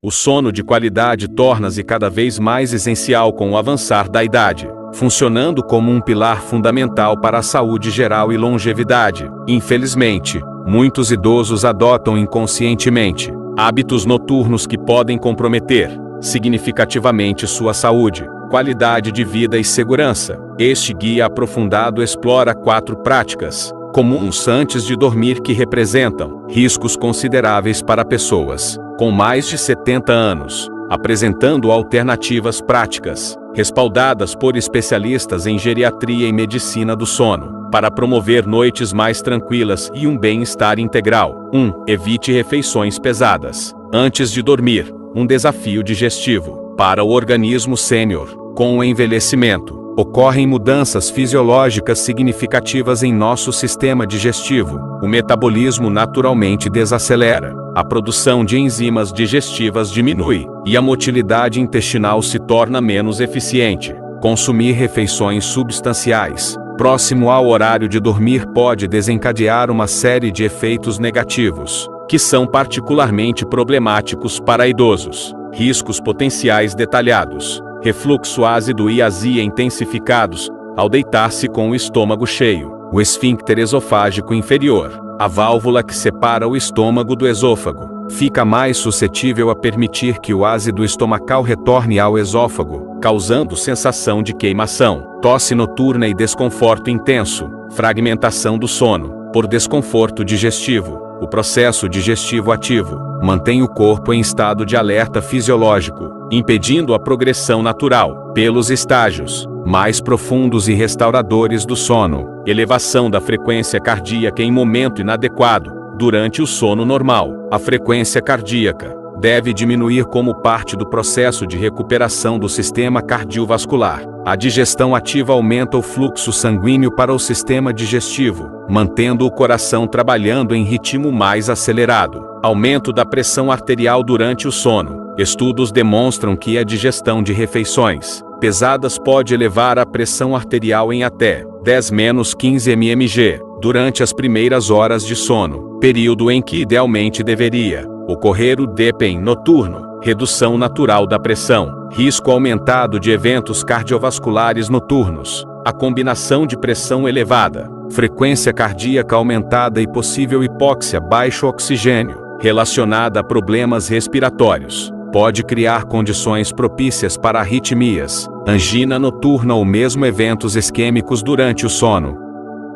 O sono de qualidade torna-se cada vez mais essencial com o avançar da idade, funcionando como um pilar fundamental para a saúde geral e longevidade. Infelizmente, muitos idosos adotam inconscientemente hábitos noturnos que podem comprometer significativamente sua saúde, qualidade de vida e segurança. Este guia aprofundado explora 4 práticas comuns antes de dormir que representam riscos consideráveis para pessoas com mais de 70 anos, apresentando alternativas práticas, respaldadas por especialistas em geriatria e medicina do sono, para promover noites mais tranquilas e um bem-estar integral. 1. Evite refeições pesadas antes de dormir, um desafio digestivo para o organismo sênior. Com o envelhecimento, ocorrem mudanças fisiológicas significativas em nosso sistema digestivo. O metabolismo naturalmente desacelera, a produção de enzimas digestivas diminui, e a motilidade intestinal se torna menos eficiente. Consumir refeições substanciais próximo ao horário de dormir pode desencadear uma série de efeitos negativos, que são particularmente problemáticos para idosos. Riscos potenciais detalhados: refluxo ácido e azia intensificados ao deitar-se com o estômago cheio. O esfíncter esofágico inferior, a válvula que separa o estômago do esôfago, fica mais suscetível a permitir que o ácido estomacal retorne ao esôfago, causando sensação de queimação, tosse noturna e desconforto intenso. Fragmentação do sono por desconforto digestivo. O processo digestivo ativo mantém o corpo em estado de alerta fisiológico, impedindo a progressão natural pelos estágios mais profundos e restauradores do sono. Elevação da frequência cardíaca em momento inadequado durante o sono normal. A frequência cardíaca deve diminuir como parte do processo de recuperação do sistema cardiovascular. A digestão ativa aumenta o fluxo sanguíneo para o sistema digestivo, mantendo o coração trabalhando em ritmo mais acelerado. Aumento da pressão arterial durante o sono. Estudos demonstram que a digestão de refeições pesadas pode elevar a pressão arterial em até 10-15 mmHg durante as primeiras horas de sono, período em que idealmente deveria ocorrer o DPEM noturno. Redução natural da pressão. Risco aumentado de eventos cardiovasculares noturnos. A combinação de pressão elevada, frequência cardíaca aumentada e possível hipóxia baixo oxigênio, relacionada a problemas respiratórios, pode criar condições propícias para arritmias, angina noturna ou mesmo eventos isquêmicos durante o sono.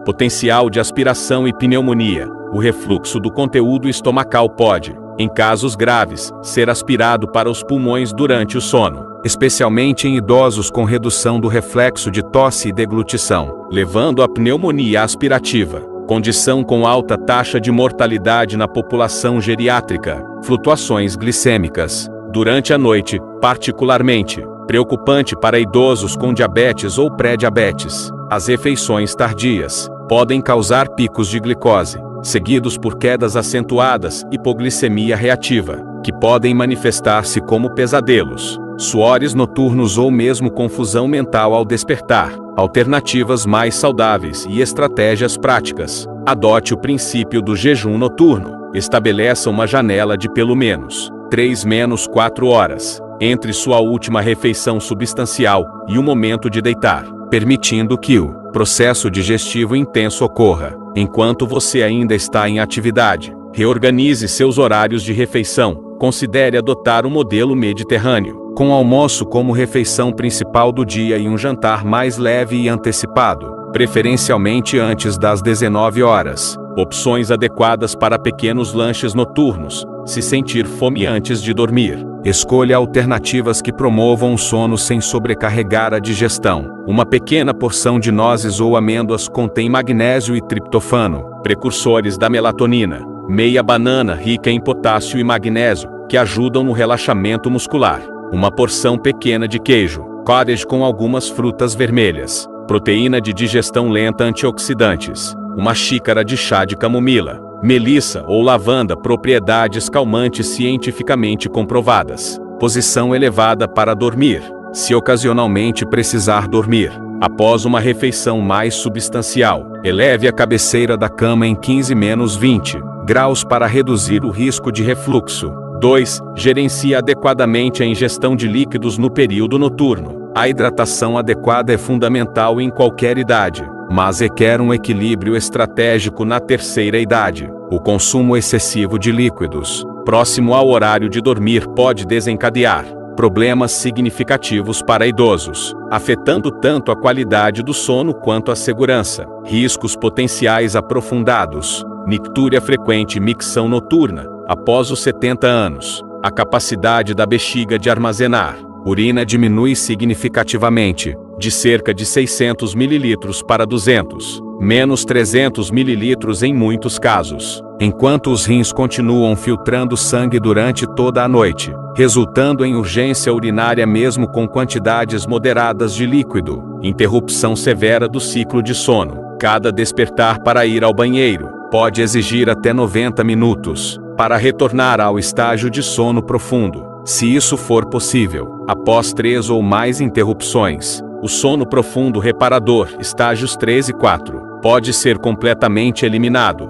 Potencial de aspiração e pneumonia. O refluxo do conteúdo estomacal pode, em casos graves, ser aspirado para os pulmões durante o sono, especialmente em idosos com redução do reflexo de tosse e deglutição, levando à pneumonia aspirativa, condição com alta taxa de mortalidade na população geriátrica. Flutuações glicêmicas durante a noite, particularmente preocupante para idosos com diabetes ou pré-diabetes. As refeições tardias podem causar picos de glicose, seguidos por quedas acentuadas, hipoglicemia reativa, que podem manifestar-se como pesadelos, suores noturnos ou mesmo confusão mental ao despertar. Alternativas mais saudáveis e estratégias práticas. Adote o princípio do jejum noturno. Estabeleça uma janela de pelo menos 3-4 horas entre sua última refeição substancial e o momento de deitar, permitindo que o processo digestivo intenso ocorra enquanto você ainda está em atividade. Reorganize seus horários de refeição. Considere adotar um modelo mediterrâneo, com almoço como refeição principal do dia e um jantar mais leve e antecipado, preferencialmente antes das 19 horas. Opções adequadas para pequenos lanches noturnos. Se sentir fome antes de dormir, escolha alternativas que promovam o sono sem sobrecarregar a digestão. Uma pequena porção de nozes ou amêndoas contém magnésio e triptofano, precursores da melatonina. Meia banana rica em potássio e magnésio, que ajudam no relaxamento muscular. Uma porção pequena de queijo, cottage com algumas frutas vermelhas. Proteína de digestão lenta antioxidantes. Uma xícara de chá de camomila, melissa ou lavanda, propriedades calmantes cientificamente comprovadas. Posição elevada para dormir. Se ocasionalmente precisar dormir após uma refeição mais substancial, eleve a cabeceira da cama em 15-20 graus para reduzir o risco de refluxo. 2. Gerencie adequadamente a ingestão de líquidos no período noturno. A hidratação adequada é fundamental em qualquer idade, mas requer um equilíbrio estratégico na terceira idade. O consumo excessivo de líquidos, próximo ao horário de dormir, pode desencadear problemas significativos para idosos, afetando tanto a qualidade do sono quanto a segurança. Riscos potenciais aprofundados. Nictúria frequente e micção noturna. Após os 70 anos, a capacidade da bexiga de armazenar urina diminui significativamente, de cerca de 600 ml para 200, menos 300 ml em muitos casos, enquanto os rins continuam filtrando sangue durante toda a noite, resultando em urgência urinária mesmo com quantidades moderadas de líquido. Interrupção severa do ciclo de sono. Cada despertar para ir ao banheiro pode exigir até 90 minutos para retornar ao estágio de sono profundo. Se isso for possível, após 3 ou mais interrupções, o sono profundo reparador, estágios 3 e 4, pode ser completamente eliminado.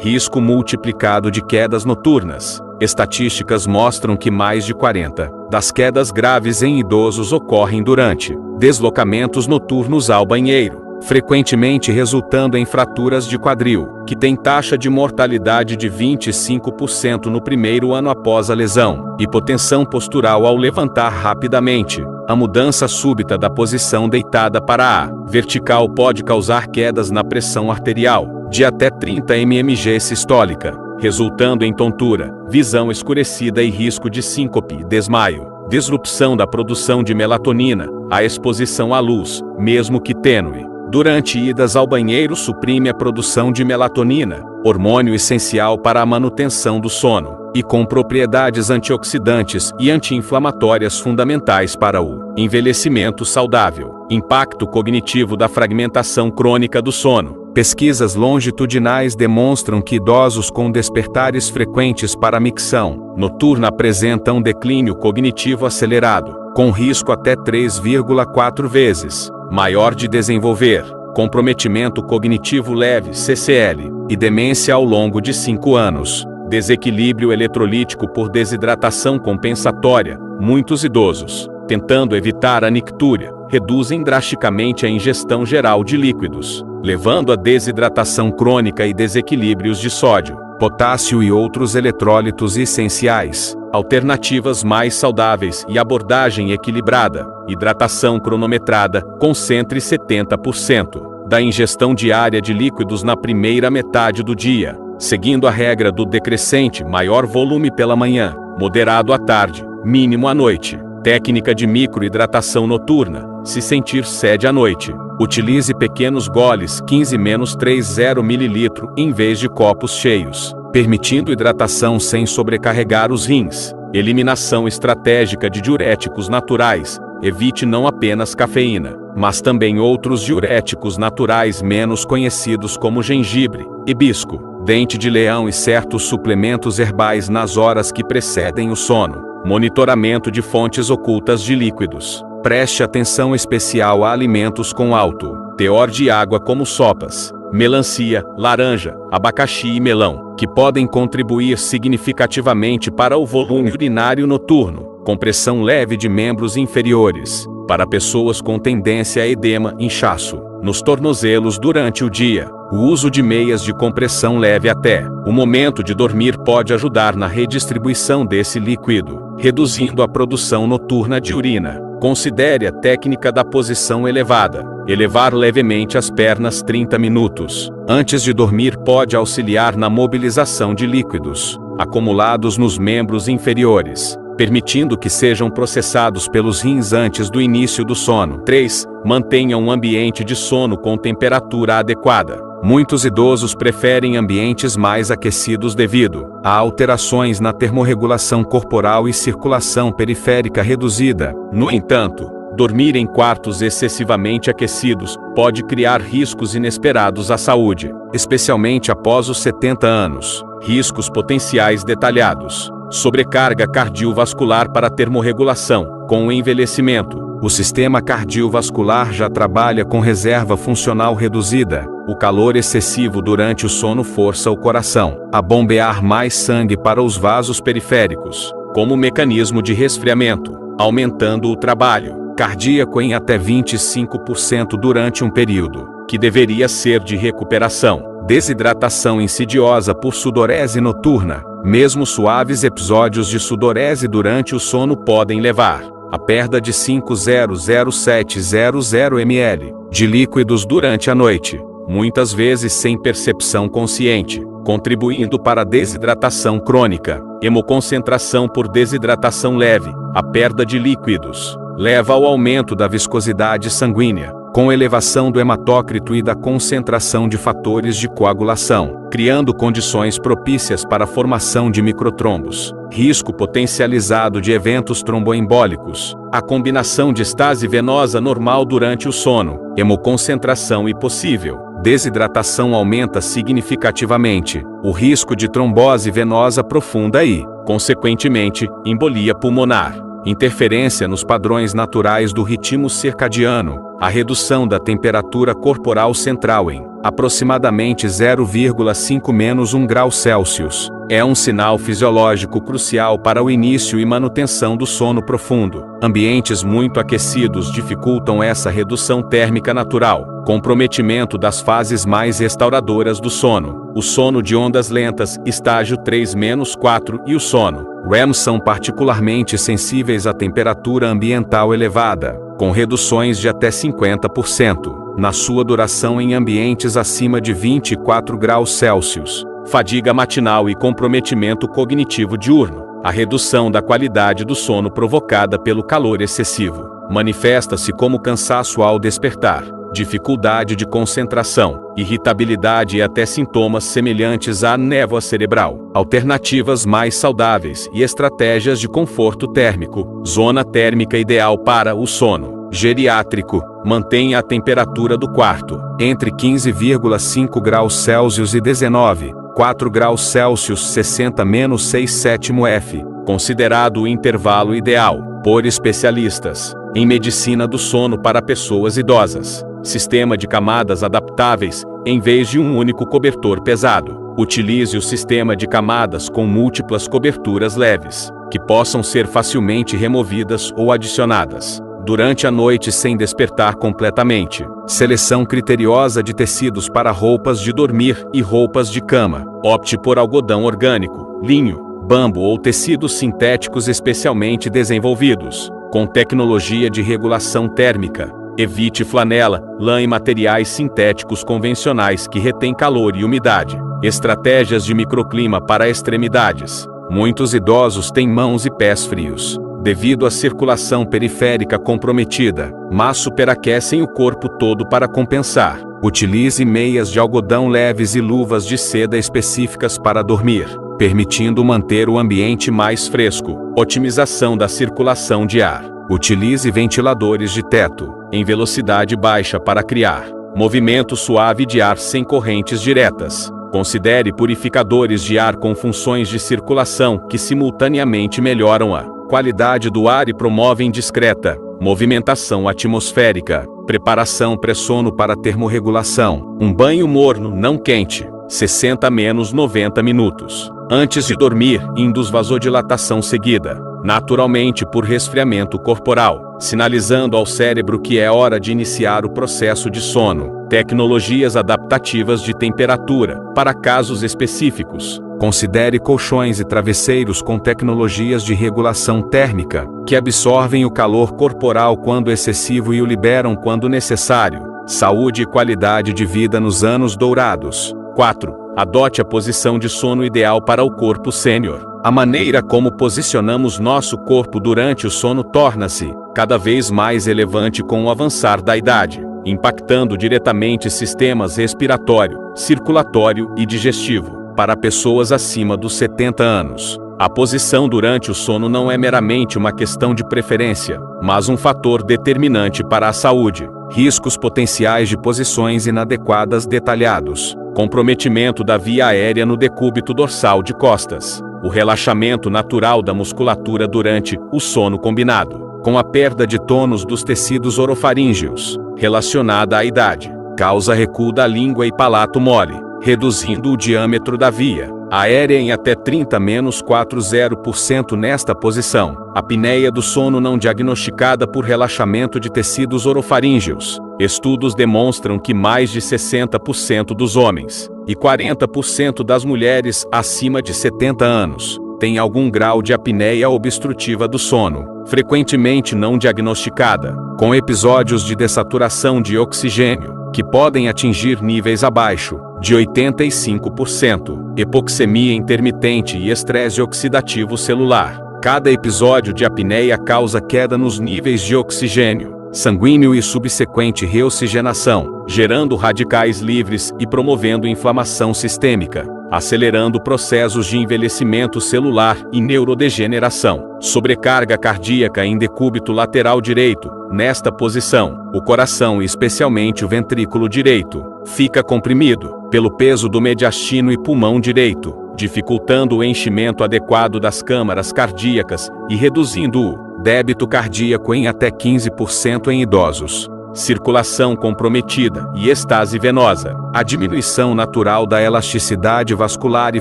Risco multiplicado de quedas noturnas. Estatísticas mostram que mais de 40 das quedas graves em idosos ocorrem durante deslocamentos noturnos ao banheiro, frequentemente resultando em fraturas de quadril, que tem taxa de mortalidade de 25% no primeiro ano após a lesão. Hipotensão postural ao levantar rapidamente. A mudança súbita da posição deitada para a vertical pode causar quedas na pressão arterial, de até 30 mmHg sistólica, resultando em tontura, visão escurecida e risco de síncope e desmaio. Disrupção da produção de melatonina. A exposição à luz, mesmo que tênue, durante idas ao banheiro suprime a produção de melatonina, hormônio essencial para a manutenção do sono, e com propriedades antioxidantes e anti-inflamatórias fundamentais para o envelhecimento saudável. Impacto cognitivo da fragmentação crônica do sono. Pesquisas longitudinais demonstram que idosos com despertares frequentes para a micção noturna apresentam um declínio cognitivo acelerado, com risco até 3,4 vezes maior de desenvolver comprometimento cognitivo leve (CCL) e demência ao longo de 5 anos. Desequilíbrio eletrolítico por desidratação compensatória. Muitos idosos, tentando evitar a nictúria, reduzem drasticamente a ingestão geral de líquidos, levando a desidratação crônica e desequilíbrios de sódio, potássio e outros eletrólitos essenciais. Alternativas mais saudáveis e abordagem equilibrada. Hidratação cronometrada. Concentre 70% da ingestão diária de líquidos na primeira metade do dia, seguindo a regra do decrescente: maior volume pela manhã, moderado à tarde, mínimo à noite. Técnica de microhidratação noturna. Se sentir sede à noite, utilize pequenos goles 15-30 ml em vez de copos cheios, permitindo hidratação sem sobrecarregar os rins. Eliminação estratégica de diuréticos naturais. Evite não apenas cafeína, mas também outros diuréticos naturais menos conhecidos como gengibre, hibisco, dente de leão e certos suplementos herbais nas horas que precedem o sono. Monitoramento de fontes ocultas de líquidos. Preste atenção especial a alimentos com alto teor de água como sopas, melancia, laranja, abacaxi e melão, que podem contribuir significativamente para o volume urinário noturno. Compressão leve de membros inferiores, para pessoas com tendência a edema, inchaço nos tornozelos durante o dia. O uso de meias de compressão leve até o momento de dormir pode ajudar na redistribuição desse líquido, reduzindo a produção noturna de urina. Considere a técnica da posição elevada. Elevar levemente as pernas 30 minutos antes de dormir pode auxiliar na mobilização de líquidos acumulados nos membros inferiores, permitindo que sejam processados pelos rins antes do início do sono. 3. Mantenha um ambiente de sono com temperatura adequada. Muitos idosos preferem ambientes mais aquecidos devido a alterações na termorregulação corporal e circulação periférica reduzida. No entanto, dormir em quartos excessivamente aquecidos pode criar riscos inesperados à saúde, especialmente após os 70 anos. Riscos potenciais detalhados. Sobrecarga cardiovascular para termorregulação. Com o envelhecimento, o sistema cardiovascular já trabalha com reserva funcional reduzida. O calor excessivo durante o sono força o coração a bombear mais sangue para os vasos periféricos, como mecanismo de resfriamento, aumentando o trabalho cardíaco em até 25% durante um período que deveria ser de recuperação. Desidratação insidiosa por sudorese noturna. Mesmo suaves episódios de sudorese durante o sono podem levar à perda de 5,00700 ml de líquidos durante a noite, muitas vezes sem percepção consciente, contribuindo para a desidratação crônica. Hemoconcentração por desidratação leve. A perda de líquidos leva ao aumento da viscosidade sanguínea, com elevação do hematócrito e da concentração de fatores de coagulação, criando condições propícias para a formação de microtrombos. Risco potencializado de eventos tromboembólicos. A combinação de estase venosa normal durante o sono, hemoconcentração e possível desidratação aumenta significativamente o risco de trombose venosa profunda e, consequentemente, embolia pulmonar. Interferência nos padrões naturais do ritmo circadiano. A redução da temperatura corporal central em aproximadamente 0,5 menos 1 grau Celsius é um sinal fisiológico crucial para o início e manutenção do sono profundo. Ambientes muito aquecidos dificultam essa redução térmica natural. Comprometimento das fases mais restauradoras do sono. O sono de ondas lentas, estágio 3-4 e o sono REM são particularmente sensíveis à temperatura ambiental elevada, com reduções de até 50% na sua duração em ambientes acima de 24 graus Celsius. Fadiga matinal e comprometimento cognitivo diurno. A redução da qualidade do sono provocada pelo calor excessivo manifesta-se como cansaço ao despertar, dificuldade de concentração, irritabilidade e até sintomas semelhantes à névoa cerebral. Alternativas mais saudáveis e estratégias de conforto térmico. Zona térmica ideal para o sono geriátrico. Mantenha a temperatura do quarto entre 15,5 graus Celsius e 19,4 graus Celsius 60-6 F, considerado o intervalo ideal por especialistas em medicina do sono para pessoas idosas. Sistema de camadas adaptáveis, em vez de um único cobertor pesado. Utilize o sistema de camadas com múltiplas coberturas leves, que possam ser facilmente removidas ou adicionadas durante a noite sem despertar completamente. Seleção criteriosa de tecidos para roupas de dormir e roupas de cama. Opte por algodão orgânico, linho, bambu ou tecidos sintéticos especialmente desenvolvidos com tecnologia de regulação térmica. Evite flanela, lã e materiais sintéticos convencionais que retêm calor e umidade. Estratégias de microclima para extremidades. Muitos idosos têm mãos e pés frios, devido à circulação periférica comprometida, mas superaquecem o corpo todo para compensar. Utilize meias de algodão leves e luvas de seda específicas para dormir, permitindo manter o ambiente mais fresco. Otimização da circulação de ar. Utilize ventiladores de teto em velocidade baixa para criar movimento suave de ar sem correntes diretas. Considere purificadores de ar com funções de circulação que simultaneamente melhoram a qualidade do ar e promovem discreta movimentação atmosférica. Preparação pré-sono para termorregulação. Um banho morno não quente, 60-90 minutos antes de dormir, induz vasodilatação seguida, naturalmente por resfriamento corporal, sinalizando ao cérebro que é hora de iniciar o processo de sono. Tecnologias adaptativas de temperatura, para casos específicos. Considere colchões e travesseiros com tecnologias de regulação térmica, que absorvem o calor corporal quando excessivo e o liberam quando necessário. Saúde e qualidade de vida nos anos dourados. 4. Adote a posição de sono ideal para o corpo sênior. A maneira como posicionamos nosso corpo durante o sono torna-se cada vez mais relevante com o avançar da idade, impactando diretamente sistemas respiratório, circulatório e digestivo. Para pessoas acima dos 70 anos, a posição durante o sono não é meramente uma questão de preferência, mas um fator determinante para a saúde. Riscos potenciais de posições inadequadas detalhados. Comprometimento da via aérea no decúbito dorsal de costas. O relaxamento natural da musculatura durante o sono combinado com a perda de tônus dos tecidos orofaríngeos, relacionada à idade, causa recuo da língua e palato mole, reduzindo o diâmetro da via aérea em até 30-40% nesta posição. Apneia do sono não diagnosticada por relaxamento de tecidos orofaríngeos. Estudos demonstram que mais de 60% dos homens e 40% das mulheres acima de 70 anos têm algum grau de apneia obstrutiva do sono, frequentemente não diagnosticada, com episódios de dessaturação de oxigênio, que podem atingir níveis abaixo de 85%, hipoxemia intermitente e estresse oxidativo celular. Cada episódio de apneia causa queda nos níveis de oxigênio sanguíneo e subsequente reoxigenação, gerando radicais livres e promovendo inflamação sistêmica, acelerando processos de envelhecimento celular e neurodegeneração. Sobrecarga cardíaca em decúbito lateral direito. Nesta posição, o coração e especialmente o ventrículo direito fica comprimido pelo peso do mediastino e pulmão direito, dificultando o enchimento adequado das câmaras cardíacas e reduzindo o débito cardíaco em até 15% em idosos. Circulação comprometida e estase venosa. A diminuição natural da elasticidade vascular e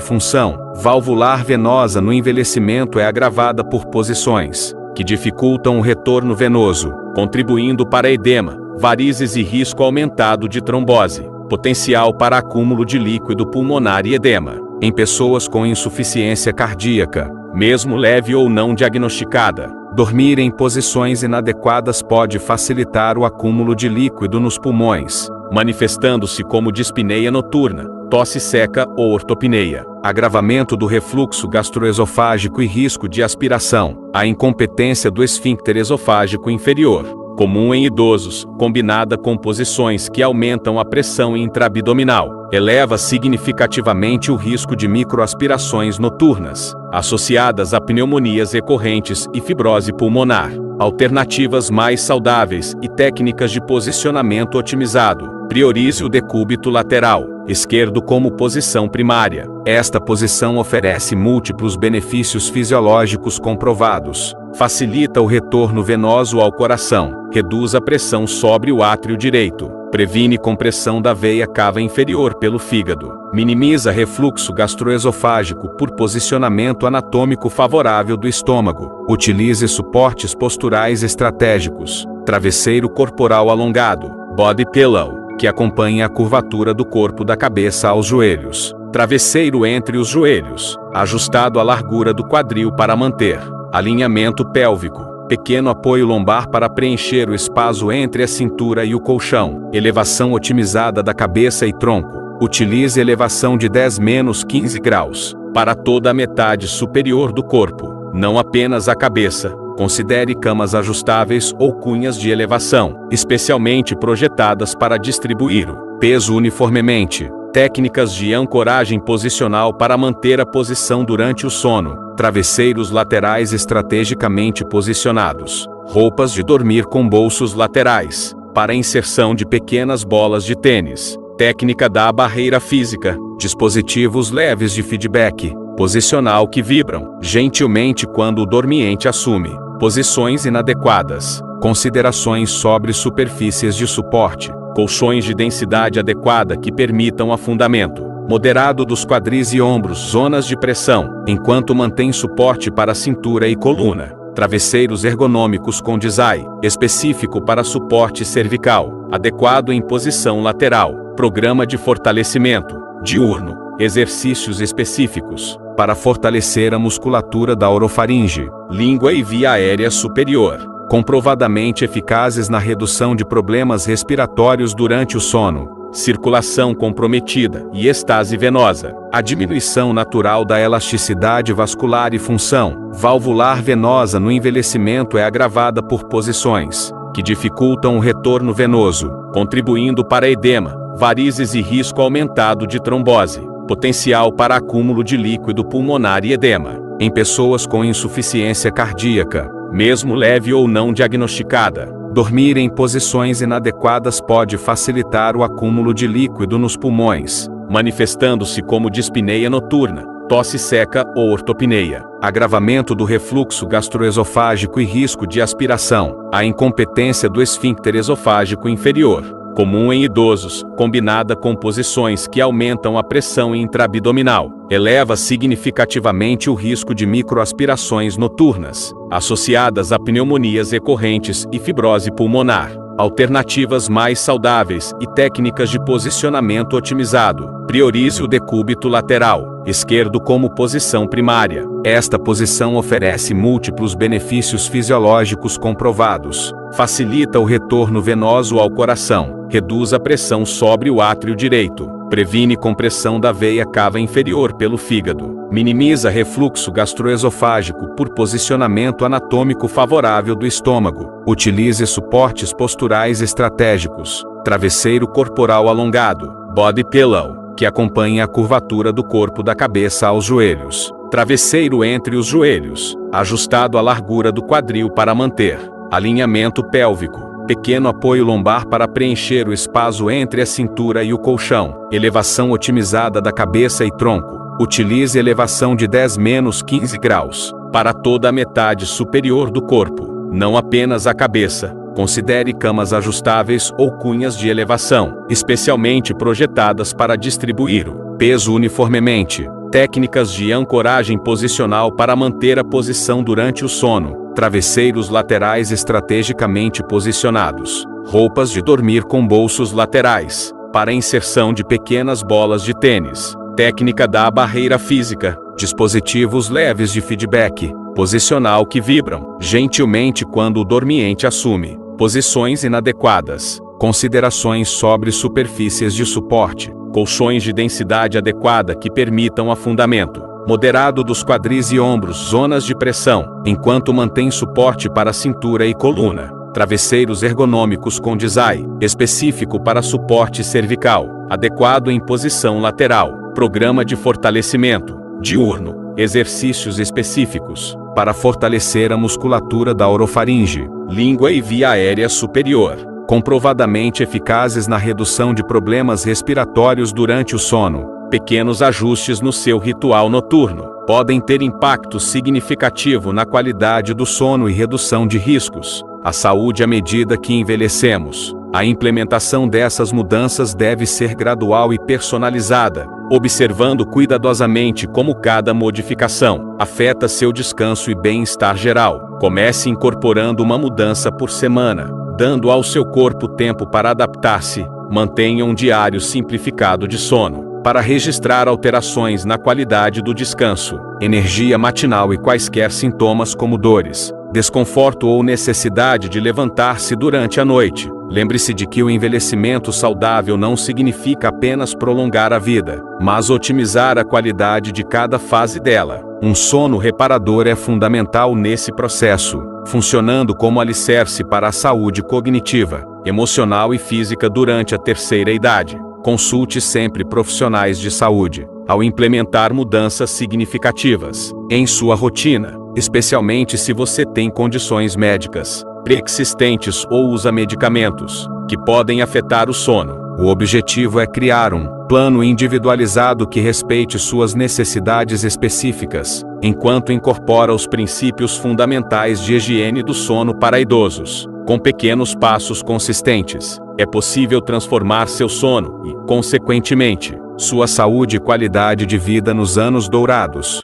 função valvular venosa no envelhecimento é agravada por posições que dificultam o retorno venoso, contribuindo para edema, varizes e risco aumentado de trombose. Potencial para acúmulo de líquido pulmonar e edema. Em pessoas com insuficiência cardíaca, mesmo leve ou não diagnosticada, dormir em posições inadequadas pode facilitar o acúmulo de líquido nos pulmões, manifestando-se como dispneia noturna, tosse seca ou ortopneia, agravamento do refluxo gastroesofágico e risco de aspiração. A incompetência do esfíncter esofágico inferior, comum em idosos, combinada com posições que aumentam a pressão intraabdominal, eleva significativamente o risco de microaspirações noturnas, associadas a pneumonias recorrentes e fibrose pulmonar. Alternativas mais saudáveis e técnicas de posicionamento otimizado. Priorize o decúbito lateral esquerdo como posição primária. Esta posição oferece múltiplos benefícios fisiológicos comprovados. Facilita o retorno venoso ao coração, reduz a pressão sobre o átrio direito, previne compressão da veia cava inferior pelo fígado, minimiza refluxo gastroesofágico por posicionamento anatômico favorável do estômago. Utilize suportes posturais estratégicos, travesseiro corporal alongado, body pillow, que acompanha a curvatura do corpo da cabeça aos joelhos. Travesseiro entre os joelhos, ajustado à largura do quadril para manter alinhamento pélvico. Pequeno apoio lombar para preencher o espaço entre a cintura e o colchão. Elevação otimizada da cabeça e tronco. Utilize elevação de 10-15 graus para toda a metade superior do corpo, não apenas a cabeça. Considere camas ajustáveis ou cunhas de elevação, especialmente projetadas para distribuir o peso uniformemente. Técnicas de ancoragem posicional para manter a posição durante o sono. Travesseiros laterais estrategicamente posicionados. Roupas de dormir com bolsos laterais, para inserção de pequenas bolas de tênis. Técnica da barreira física. Dispositivos leves de feedback posicional que vibram gentilmente quando o dormiente assume posições inadequadas. Considerações sobre superfícies de suporte. Colchões de densidade adequada que permitam afundamento moderado dos quadris e ombros, zonas de pressão, enquanto mantém suporte para a cintura e coluna. Travesseiros ergonômicos com design específico para suporte cervical, adequado em posição lateral. Programa de fortalecimento diurno, exercícios específicos para fortalecer a musculatura da orofaringe, língua e via aérea superior, comprovadamente eficazes na redução de problemas respiratórios durante o sono. Circulação comprometida e estase venosa. A diminuição natural da elasticidade vascular e função valvular venosa no envelhecimento é agravada por posições que dificultam o retorno venoso, contribuindo para edema, varizes e risco aumentado de trombose. Potencial para acúmulo de líquido pulmonar e edema. Em pessoas com insuficiência cardíaca, mesmo leve ou não diagnosticada, dormir em posições inadequadas pode facilitar o acúmulo de líquido nos pulmões, manifestando-se como dispneia noturna, tosse seca ou ortopneia, agravamento do refluxo gastroesofágico e risco de aspiração. A incompetência do esfíncter esofágico inferior, comum em idosos, combinada com posições que aumentam a pressão intraabdominal, eleva significativamente o risco de microaspirações noturnas, associadas a pneumonias recorrentes e fibrose pulmonar. Alternativas mais saudáveis e técnicas de posicionamento otimizado. Priorize o decúbito lateral esquerdo como posição primária. Esta posição oferece múltiplos benefícios fisiológicos comprovados. Facilita o retorno venoso ao coração, reduz a pressão sobre o átrio direito, previne compressão da veia cava inferior pelo fígado, minimiza refluxo gastroesofágico por posicionamento anatômico favorável do estômago. Utilize suportes posturais estratégicos. Travesseiro corporal alongado, body pillow, que acompanha a curvatura do corpo da cabeça aos joelhos. Travesseiro entre os joelhos, ajustado à largura do quadril para manter alinhamento pélvico. Pequeno apoio lombar para preencher o espaço entre a cintura e o colchão. Elevação otimizada da cabeça e tronco. Utilize elevação de 10-15 graus para toda a metade superior do corpo, não apenas a cabeça. Considere camas ajustáveis ou cunhas de elevação, especialmente projetadas para distribuir o peso uniformemente. Técnicas de ancoragem posicional para manter a posição durante o sono. Travesseiros laterais estrategicamente posicionados. Roupas de dormir com bolsos laterais, para inserção de pequenas bolas de tênis. Técnica da barreira física. Dispositivos leves de feedback posicional que vibram gentilmente quando o dormiente assume posições inadequadas. Considerações sobre superfícies de suporte. Colchões de densidade adequada que permitam afundamento moderado dos quadris e ombros, zonas de pressão, enquanto mantém suporte para a cintura e coluna. Travesseiros ergonômicos com design específico para suporte cervical, adequado em posição lateral. Programa de fortalecimento diurno, exercícios específicos para fortalecer a musculatura da orofaringe, língua e via aérea superior, comprovadamente eficazes na redução de problemas respiratórios durante o sono. Pequenos ajustes no seu ritual noturno podem ter impacto significativo na qualidade do sono e redução de riscos à saúde à medida que envelhecemos. A implementação dessas mudanças deve ser gradual e personalizada, observando cuidadosamente como cada modificação afeta seu descanso e bem-estar geral. Comece incorporando uma mudança por semana, dando ao seu corpo tempo para adaptar-se. Mantenha um diário simplificado de sono, para registrar alterações na qualidade do descanso, energia matinal e quaisquer sintomas como dores, desconforto ou necessidade de levantar-se durante a noite. Lembre-se de que o envelhecimento saudável não significa apenas prolongar a vida, mas otimizar a qualidade de cada fase dela. Um sono reparador é fundamental nesse processo, funcionando como alicerce para a saúde cognitiva, emocional e física durante a terceira idade. Consulte sempre profissionais de saúde ao implementar mudanças significativas em sua rotina, especialmente se você tem condições médicas preexistentes ou usa medicamentos que podem afetar o sono. O objetivo é criar um plano individualizado que respeite suas necessidades específicas, enquanto incorpora os princípios fundamentais de higiene do sono para idosos. Com pequenos passos consistentes, é possível transformar seu sono e, consequentemente, sua saúde e qualidade de vida nos anos dourados.